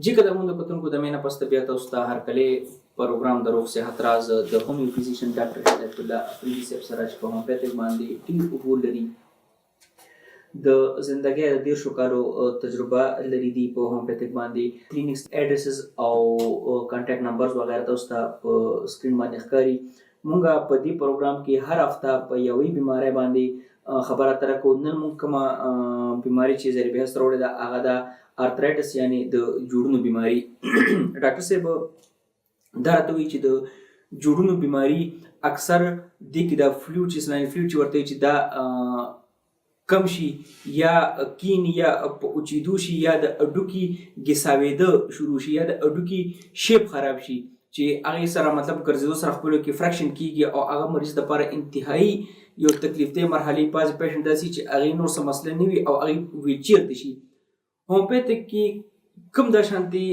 جی قدرمنو کتونکو د مینه پسته بیا تاسو ته هرکلې پروګرام د روغ صحت راز د هومیو فزیشن ډاکټر هدایت الله افریدي صاحب سره چې په هومیوپیتک باندې ډېر عبور لري، د زندګۍ د 13 کالو تجربه لري دي په هومیوپیتک باندې. کلینکس ایډرسز او کانټیکټ نمبرز وغیرہ تاسو ته په سکرین باندې ښکاري. مونږ په دې پروګرام کې هر هفته په یوې بیمارۍ باندې خبره اتره کوو. نن مونږ کومه بیماري چې ضریب بحث راوړې ده هغه ده ارترایټس یعنی د جوړونو بیماری. ډاکټر صاحب دا راته وایي چې د جوړونو بیماری اکثر دې کې د فلویډ چې اسلامي فلویډ چې ورته چې دا کم شي یا کین یا په اوچېدو شي یا د اډوکي ګساوېده شروع شي یا د اډوکي شیپ خراب شي چې هغې سره مطلب ګرځېدو سره خپلو کې فرکشن کېږي او هغه مریض دپاره انتهایي یو تکلیف دی مرحلې. بعضې پیشنټ داسې چې هغې نور څه مسله نه وي او هغې ویلچیر ته شي. هومیوپیتک کې کوم دا شانتي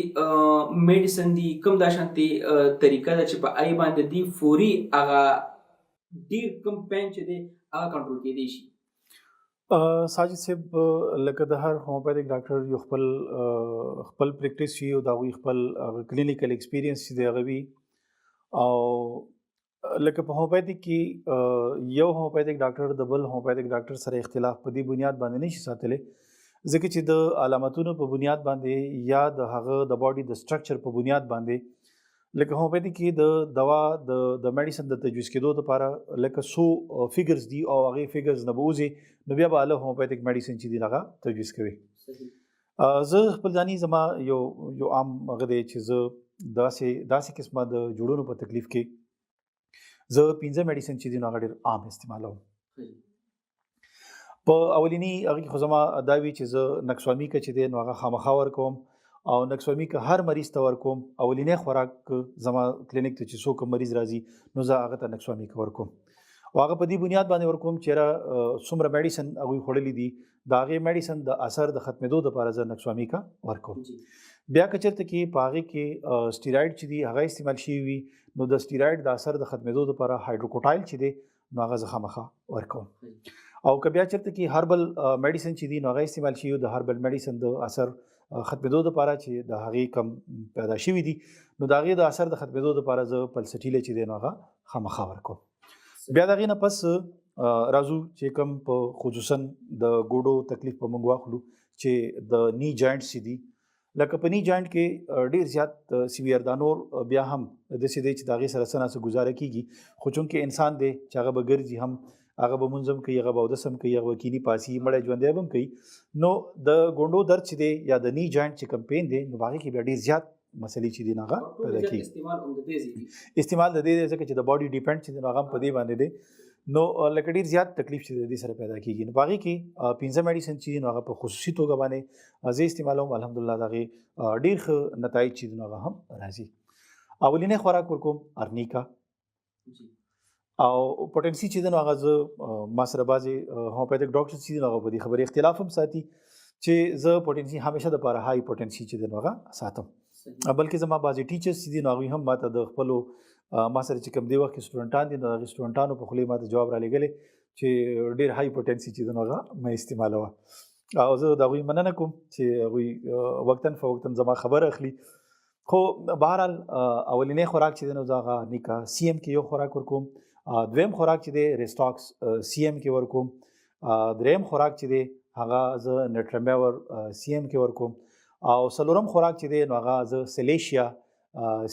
میډیسن دي، کوم دا شانتي طریقه ده چې په ای باندې دی فوري هغه ډیر کم پین چې دی هغه کنټرول کېدی شي؟ ساجد صاحب لکه د هر هومیوپیتک ډاکټر یو خپل پریکټیس وي او د هغوی خپل کلینیکل ایکسپیرینس چې دی هغه وي. او لکه په هومیوپیتک کې یو هومیوپیتک ډاکټر د بل هومیوپیتک ډاکټر سره اختلاف په دې بنیاد باندې نشي ساتلی، ځکه چې د علامتونو په بنیاد باندې یا د هغه د باډي د سټرکچر په بنیاد باندې لکه هومیوپیتک کې د دوا د میډیسن د تجویز کېدو لپاره لکه سو فیګرز دي او هغې فیګرز نه به وځي نو بیا به هله هومیوپیتک میډیسن چې دي هغه تجویز کوي. زه خپل ځاني زما یو عام هغه دی چې زه داسې قسمه د جوړونو په تکلیف کې زه 15 میډیسن چې دي نو هغه ډېر عام استعمالوم. په اولینی هغه خو زما دا وی چې زه نکسوامیکا چې دی نو هغه خامخا ورکوم او نکسوامیکا هر مریض ته ورکوم. اولینی خوراک زما کلینیک ته چې څوک مریض راځي نو زه هغه ته نکسوامیکا ورکوم او هغه په دې بنیاد باندې ورکوم چې را څومره میډیسن هغوی خوړلي دي د هغې میډیسن د اثر د ختمېدو دپاره زه نکسوامیکا ورکوم. بیا که چېرته کې په هغې کې سټیراید چې دي هغه استعمال شوي وي نو د سټیراید د اثر د ختمېدو دپاره هایډروکوټایل چې دی نو هغه زه خامخا ورکوم. او که بیا چېرته کې هربل میډیسن چې دي نو هغه استعمال شوي د هربل میډیسن د اثر ختمېدو دپاره چې د هغې کم پیدا شوي دي نو د هغې د اثر د ختمېدو دپاره زه پلسټیله چې دی نو هغه خامخا ورکوم. بیا د هغې نه پس راځو چې کوم په خصوصا د ګوډو تکلیف په موږ واخلو چې د نی جاینټس چې دي لکه په نی جاینټ کې ډېر زیات سیویر دا نور بیا هم داسې دی چې د هغې سره څه ناڅه ګزاره کېږي خو چونکې انسان دی چې هغه به ګرځي هم هغه به مونځ هم کوي هغه به اودس هم کوي هغه به کینی پاسي مړی ژوندی به هم کوي. نو د ګونډو درد چې دی یا د نی جاینټ چې کوم پین دی نو هغې کې بیا ډېر زیات مسلې چې دي نو هغه پیدا کېږي. استعمال د دې دی ځکه چې د باډي ډیپینډ چې دی نو هغه هم په دې باندې دی نو لکه ډېر زیات تکلیف چې د دې سره پیدا کېږي. نو په هغې کې 15 میډیسن چې دي نو هغه په خصوصي توګه باندې زه استعمالوم. الحمدلله د هغې ډېر ښه نتایج چې دي نو هغه هم راځي. اولینی خوراک ورکوم ارنیکا او پوټنسي چې دی نو هغه زه ما سره بعضې هومیوپیتک ډاکټر چې دي نو هغه په دې خبرې اختلاف هم ساتي چې زه پوټنسي همیشه دپاره های پوټنسي چې دی نو هغه ساتم. بلکې زما بعضې ټیچرز چې دي نو هغوی هم ما ته د خپلو ما سره چې کوم دې وخت کې سټوډنټان دي نو هغې سټوډنټانو په خولې ما ته جواب رالیږلی چې ډېر های پوټنسي چې دی نو هغه مه استعمالوه او زه د هغوی مننه کوم چې هغوی وقتاً فوقتاً زما خبر اخلي. خو بهرحال اولینی خوراک چې دی نو زه هغه نیکا سی ایم کې یو خوراک ورکوم. دویم خوراک چې دی ریسټاکس سی ایم کې ورکوم. دریم خوراک چې دی هغه زه نټرمبیور سی ایم کې ورکوم او څلورم خوراک چې دی نو هغه زه سلیشیا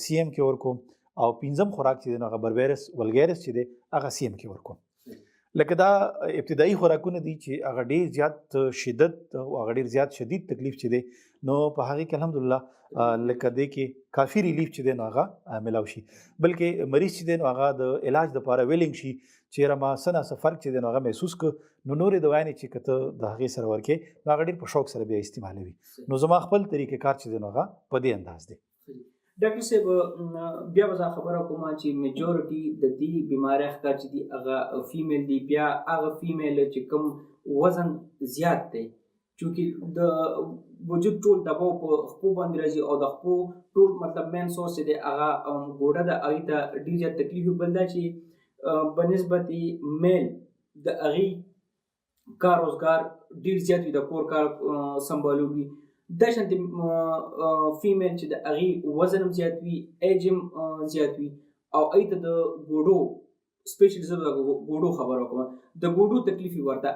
سی ایم کې ورکوم او پنځم خوراک چې دی نو هغه بربیرس ولګیرس چې دی هغه سی ایم کې ورکوم. لکه دا ابتدایي خوراکونه دي چې هغه ډېر زیات شدت او هغه ډېر زیات شدید تکلیف چې دی نو په هغې کې الحمدلله لکه دې کې کافي ریلیف چې دی نو هغه ملاو شي. بلکې مریض چې دی نو هغه د علاج دپاره ویلینګ شي چې یاره ما څه ناڅه فرق چې دی نو هغه محسوس کړه نو نورې دوایانې چې که ته د هغې سره ورکې نو هغه ډېر په شوق سره بیا استعمالوي. نو زما خپل طریقې کار چې دی نو هغه په دې انداز دی. ډاکټر صاحب بیا به زه خبره کوم چې میجورټي د دې بیمارۍ ښکار چې دي هغه فیمیل دي. بیا هغه فیمیل چې کوم وزن زیات دی چونکې د وجود ټول دباو په خپو باندې راځي او د خپو ټول مطلب مین سورس چې دی هغه ګوډه ده هغې ته ډېر زیات تکلیف وي. بل دا چې بنسبت میل د هغې کار روزګار ډېر زیات وي د کور کار سمبالول وي دا شانتي فیمیل چې د هغې وزن هم زیات وي، ایج هم زیات وي، او هغې ته د ګوډو سپیشل زه د ګوډو خبره کوم، د ګوډو تکلیف وي ورته،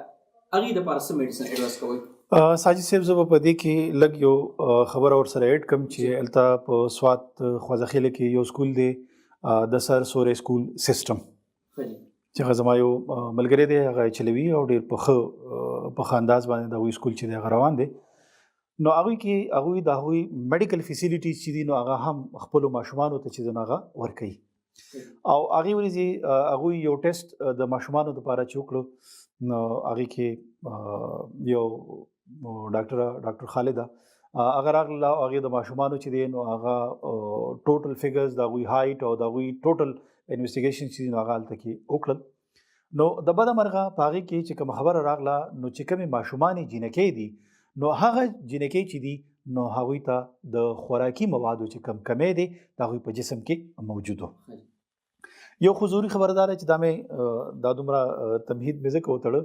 هغې دپاره څه میډیسن ایډوایس کوئ؟ ساجد صاحب زه به په دې کې لږ یو خبره ورسره ایډ کړم چې هلته په سوات خوازخیله کې یو سکول دی د سر سورې سکول سیسټم چې هغه زما یو ملګری دی، هغه یې چلوي او ډېر په ښه انداز باندې د هغوی سکول چې دی هغه روان دی. نو هغوی کې هغوی د هغوی میډیکل فیسیلیټیز چې دي نو هغه هم خپلو ماشومانو ته چې دی نو هغه ورکوي. او هغې ورځې هغوی یو ټیسټ د ماشومانو دپاره چې وکړو نو هغې کې یو ډاکټر خالده هغه راغله، هغې د ماشومانو چې دی نو هغه ټوټل فګرز د هغوی هایټ او د هغوی ټوټل انویسټیګیشن چې دي نو هغه هلته کې وکړل. نو د بده مرغه په هغې کې چې کومه خبره راغله نو چې کومې ماشومانې جینکۍ دي نو هغه جینکۍ چې دي نو هغوی ته د خوراکي موادو چې کمی دی د هغوی په جسم کې موجود و. یو خو ضروري خبردار چې دا مې دا دومره تمهید مې ځکه وتړه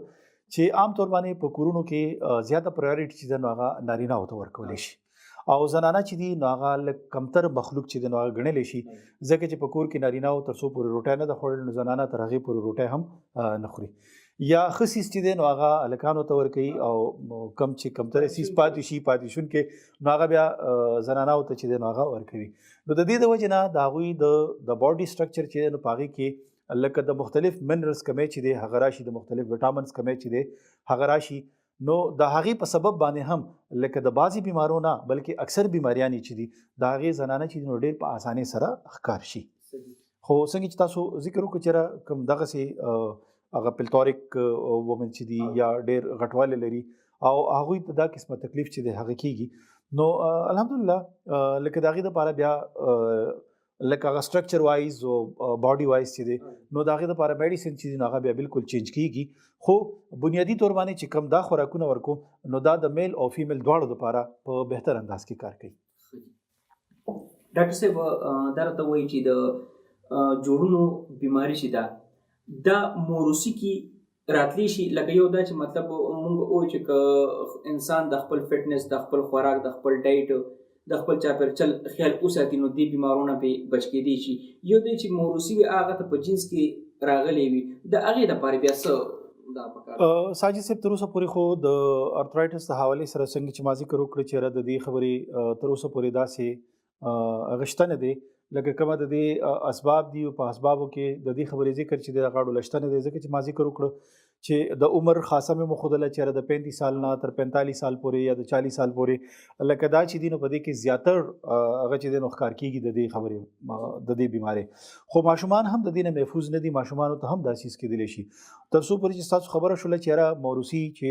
چې عام طور باندې په کورونو کې زیاته پرایورټي چې ده نو هغه نارینهو ته ورکولی شي، او زنانه چې دي نو هغه لږ کمتر مخلوق چې دی نو هغه ګڼلی شي، ځکه چې په کور کې نارینهو تر څو پورې روټۍ نه ده خوړلې نو زنانه تر هغې پورې روټۍ هم نه خوري. یا ښه سیز چې دی نو هغه هلکانو ته ورکوي، او کم چې کمتره سیز پاتې شونکی نو هغه بیا زنانهو ته چې دی نو هغه ورکوي. نو د دې د وجې نه د هغوی د باډي سټرکچر چې دی نو په هغې کې لکه د مختلف منرلز کمی چې دی هغه راشي، د مختلف وټامنز کمی چې دی هغه راشي. نو د هغې په سبب باندې هم لکه د بعضې بیمارو نه بلکې اکثر بیماریانې چې دي د هغې زنانه چې دي نو ډېر په اسانۍ سره ښکار شي. خو څنګه چې تاسو ذکر وکړو چې کوم دغسې هغه پلتوریک وومن چې دي یا ډېر غټوالی لري او هغوی ته دا قسمه تکلیف چې دی هغه کېږي، نو الحمدلله لکه د هغې دپاره بیا لکه هغه سټرکچر وایز او باډي وایز چې دی نو د هغې دپاره میډیسن چې دي نو هغه بیا بالکل چینج کېږي. خو بنیادي طور باندې چې کوم دا خوراکونه ورکوم نو دا د میل او فیمیل دواړو دپاره په بهتر انداز کې کار کوي. ډاکټر صاحب دا راته وایي چې د جوړونو بیماري چې ده دا موروثي کې راتلی شي، لکه یو دا چې مطلب مونږ وایو چې که انسان د خپل فټنس، د خپل خوراک، د خپل ډایټ، د خپل چاپېرچل خیال وساتي نو دې بیمارونه پرې بچ کېدی شي. یو دی چې موروثي وي هغه ته په جنس کې راغلی وي، د هغې دپاره بیا څه دا پکار؟ ساجد صاحب تر اوسه پورې خو د ارترایټس د حوالې سره څنګه چې ما ذکر وکړه چې یاره د دې خبرې تر اوسه پورې داسې غشته نه دی لکه کومه د دې اسباب دي، او په اسبابو کې د دې خبرې ذکر چې د غاړو لشته نه دی، ځکه چې ما ذکر وکړه چې د عمر خاصه مې مخودله چې د 35 سال نه تر 45 سال پورې یا د 40 سال پورې لکه دا چې دي نو په دې کې زیاتر هغه چې دی نو ښکار کېږي د دې خبرې د دې بیمارۍ. خو ماشومان هم د دې نه محفوظ نه دي، ماشومانو ته هم دا څیز کېدلی شي تر څو پورې چې ستاسو خبره شوله چې یاره موروثي چې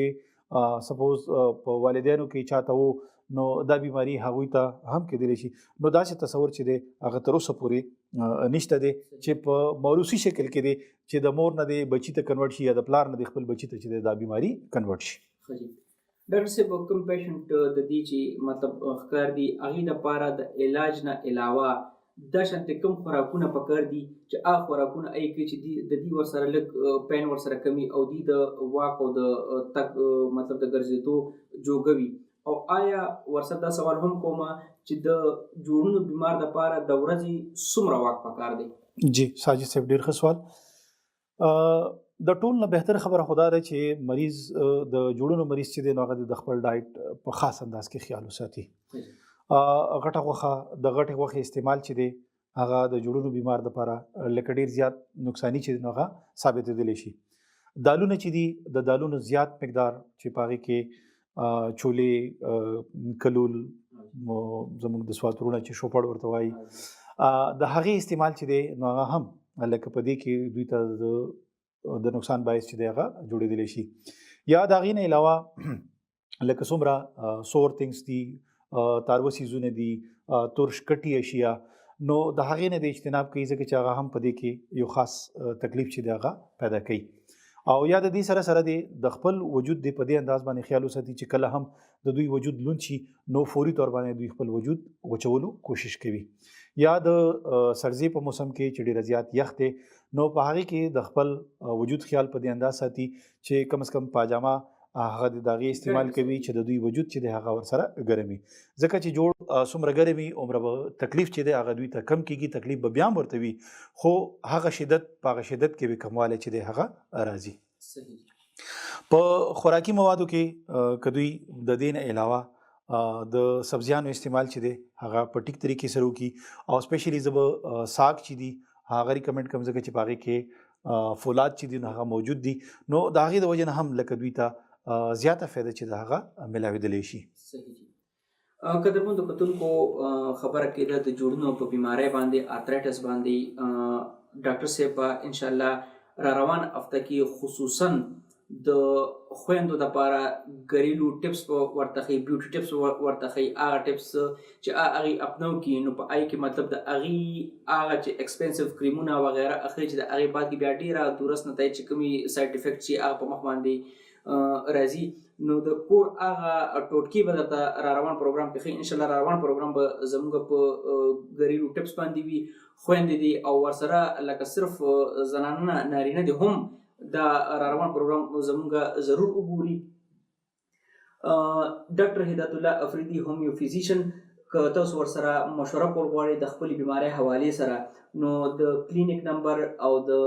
سپوز په والدینو کې چاته و نو دا بیماری هغوی ته هم کېدلی شي. نو داسې تصور چې دی هغه تر اوسه پورې نشته دی چې په موروثي شکل کې دی چې د مور نه دی بچي ته کنورټ شي یا د پلار نه دی خپل بچي ته چې دی دا بیماری کنورټ شي. ډاکټر صاحب کوم پیشنټ د دې چې مطلب ښکار دي هغې دپاره د علاج نه علاوه دا شانتې کوم خوراکونه پکار دي چې هغه خوراکونه هغې کوي چې د دې ورسره لږ پین ورسره کمي او دوی د واک او د تګ مطلب د ګرځېدو جوګه وي؟ او آیا ورسره دا سوال هم کوم چې د جوړونو بیمار دپاره د ورځې څومره واک پکار دی؟ جی ساجد صاحب ډېر ښه سوال. د ټول نه بهتر خبره خو دا ده چې مریض د جوړونو مریض چې دی نو هغه د خپل ډایټ په خاص انداز کې خیال وساتي. غټه غوښه د غټې غوښې استعمال چې دی هغه د جوړونو بیمار دپاره لکه ډېر زیات نقصاني چې دی نو هغه ثابتېدلی شي. دالونه چې دي د دالونو زیات مقدار چې په هغې کې چولې، کلول، زموږ د سوات ورونه چې شوپړ ورته وایي د هغې استعمال چې دی نو هغه هم لکه په دې کې دوی ته د نقصان باعث چې دی هغه جوړېدلی شي. یا د هغې نه علاوه لکه څومره سور تھنګس دي، تاروه څیزونه دي، ترش کټي اشیا، نو د هغې نه د اجتناب کوي ځکه چې هغه هم په دې کې یو خاص تکلیف چې دی هغه پیدا کوي. او یا د دې سره سره د خپل وجود دی په دې انداز باندې خیال وساتي چې کله هم د دوی وجود لوند شي نو فوري طور باندې دوی خپل وجود وچولو کوشش کوي. یا د سړځي په موسم کې چې ډېره زیات یخ دی نو په هغې کې د خپل وجود خیال په دې انداز ساتي چې کم از کم پاجامه هغه د دغه استعمال کوي چې د دوی وجود چې د هغه ور سره ګرمي ځکه چې جوړ څومره ګرمي عمره به تکلیف چې د هغه دوی ته کم کیږي تکلیف به بیا ورته وي خو هغه شدت کې به کمواله چې د هغه راځي صحیح په خوراکي موادو کې کدوې د دین علاوه د سبزیانو استعمال چې دی هغه په ټیک طریقې سره وکي او سپیشلی زب ساگ چې دی هغه ریکمند کوم ځکه چې پاغه کې فولاد چې دی هغه موجود دي نو د هغه د وجه نه هم لکه دوی ته زیاته فایده چې د هغه ملاویدلی شي صحیح قدرمنو کتونکو خبره کېده د جوړونو په بیماری باندې آرترایټس باندې ډاکټر صاحب ان شاء الله را روان هفته کې خصوصا د خويندو د لپاره غریلو ټیپس ورته خي بیوټي ټیپس ورته خي هغه ټیپس چې هغه اپنو کې نو په آی کې مطلب د هغه چې ایکسپنسیو کریمونه وغیرہ اخري چې د هغه بعد کې بیا ډیره دورس نتایج چې کومي ساید افیکټ چې هغه په مخ باندې راځي نو د کور هغه ټوټکی به د را روان پروګرام کې ان شاء الله را روان پروګرام به زموږ په غریلو ټیپس باندې وي خويندې دي او ورسره لکه صرف زنانه نارینه دي هم دا را روان پروګرام زموږ ضرور وګوري ډاکټر هدایت الله افریدي هومیو فزیشن که تاسو ورسره مشوره کول غواړئ د خپل بیماری حواله سره نو د کلینیک نمبر او د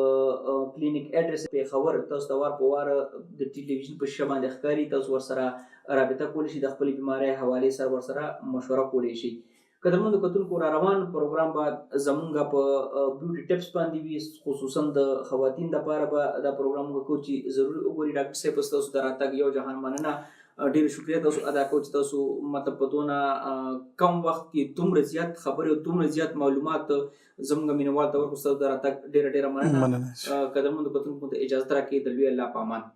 کلینیک اډرس په خبر تاسو د وار په وار د ټلویزیون په شبکه باندې ښکاری تاسو ورسره رابطه کولی شئ د خپل بیماری حواله سره ورسره مشوره کولی شئ قدرمنو کتونکو را روان پروګرام به زمونږ په بیوټي ټیپس باندې وي خصوصا د خواتین لپاره به دا پروګرام وکړو چې ضروري وګوري ډاکټر صاحب تاسو د راتګ یو جهان مننه ډیر شکریہ تاسو ادا کوم چې تاسو مطلب په دونه کم وخت کې دومره زیات خبرې او دومره زیات معلومات زموږ مینوال ته ورکړو تاسو د راتګ ډیر مننه قدرمنو کتونکو ته اجازه راکړئ د لوی الله په امان